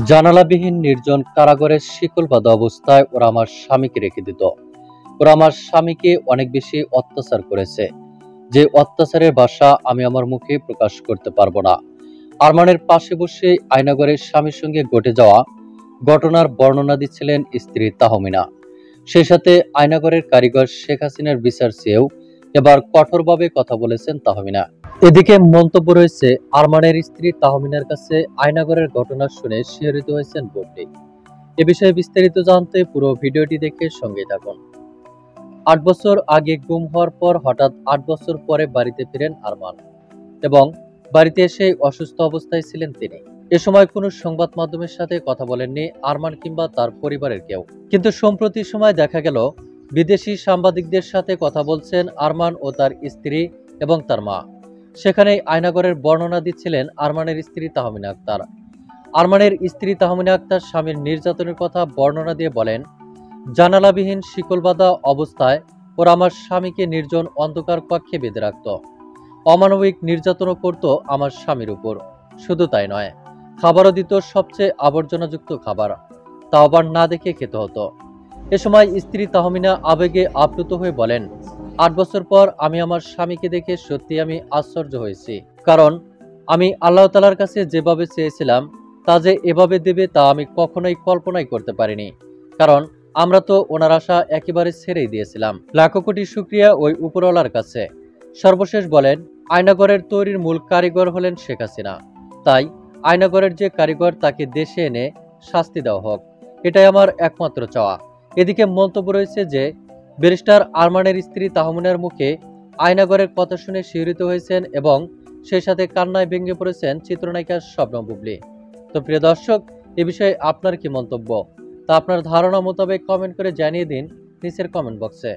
জানালাবিহীন নির্জন কারাগারের শিকল বাঁধা অবস্থায় ওরা আমার স্বামীকে রেখে দিত। ওরা আমার স্বামীকে অনেক বেশি অত্যাচার করেছে, যে অত্যাচারের ভাষা আমি আমার মুখে প্রকাশ করতে পারবো না। আরমানের পাশে বসে আয়নাগরের স্বামীর সঙ্গে ঘটে যাওয়া ঘটনার বর্ণনা দিচ্ছিলেন স্ত্রী তাহমিনা। সেই সাথে আয়নাগরের কারিগর শেখ হাসিনার বিচার চেয়েও এবার কঠোরভাবে কথা বলেছেন তাহমিনা। এদিকে মন্তব্য রয়েছে আরমানের স্ত্রী তাহমিনার কাছে আয়নাগরের ঘটনা শুনে শিহরিত হয়েছেন বুবলি। এ বিষয়ে বিস্তারিত জানতে পুরো ভিডিওটি দেখে সঙ্গে থাকুন। ৮ বছর আগে গুম হওয়ার পর হঠাৎ ৮ বছর পরে বাড়িতে ফিরেন আরমান এবং বাড়িতে এসে অসুস্থ অবস্থায় ছিলেন তিনি। এ সময় কোনো সংবাদ মাধ্যমের সাথে কথা বলেননি আরমান কিংবা তার পরিবারের কেউ। কিন্তু সম্প্রতি সময় দেখা গেল বিদেশি সাংবাদিকদের সাথে কথা বলছেন আরমান ও তার স্ত্রী এবং তার মা। সেখানেই আয়নাগরের বর্ণনা দিচ্ছিলেন আরমানের স্ত্রী তাহমিনা আক্তার। আরমানের স্ত্রী তাহমিনা আক্তার স্বামীর নির্যাতনের কথা বর্ণনা দিয়ে বলেন, জানালাবিহীন শিকল বাঁধা অবস্থায় ওরা আমার স্বামীকে নির্জন অন্ধকার কক্ষে বেঁধে রাখত। অমানবিক নির্যাতনও করত আমার স্বামীর উপর। শুধু তাই নয়, খাবারও দিত সবচেয়ে আবর্জনাযুক্ত খাবার, তা আবার না দেখে খেতে হতো। এ সময় স্ত্রী তাহমিনা আবেগে আপ্লুত হয়ে বলেন, ৮ বছর পর আমি আমার স্বামীকে দেখে সত্যি আমি আশ্চর্য হয়েছি। কারণ আমি আল্লাহ তাআলার কাছে যেভাবে চেয়েছিলাম তা যে এভাবে দেবে তা আমি কখনোই কল্পনাই করতে পারিনি। কারণ আমরা তো ওনার আশা একেবারে ছেড়েই দিয়েছিলাম। লাখো কোটি শুকরিয়া ওই উপরওয়ালার কাছে। সর্বশেষ বলেন, আয়নাগরের তৈরির মূল কারিগর হলেন শেখ হাসিনা। তাই আয়নাগরের যে কারিগর তাকে দেশে এনে শাস্তি দেওয়া হোক, এটাই আমার একমাত্র চাওয়া। এদিকে মন্তব্য রয়েছে যে ব্যারিস্টার আরমানের স্ত্রী তাহমিনার মুখে আয়নাগরের কথা শুনে শিহরিত হয়েছেন এবং সেই সাথে কান্নায় ভেঙে পড়েছেন চিত্রনায়িকা শবনম বুবলি। তো প্রিয় দর্শক, এ বিষয়ে আপনার কি মন্তব্য তা আপনার ধারণা মোতাবেক কমেন্ট করে জানিয়ে দিন নিচের কমেন্ট বক্সে।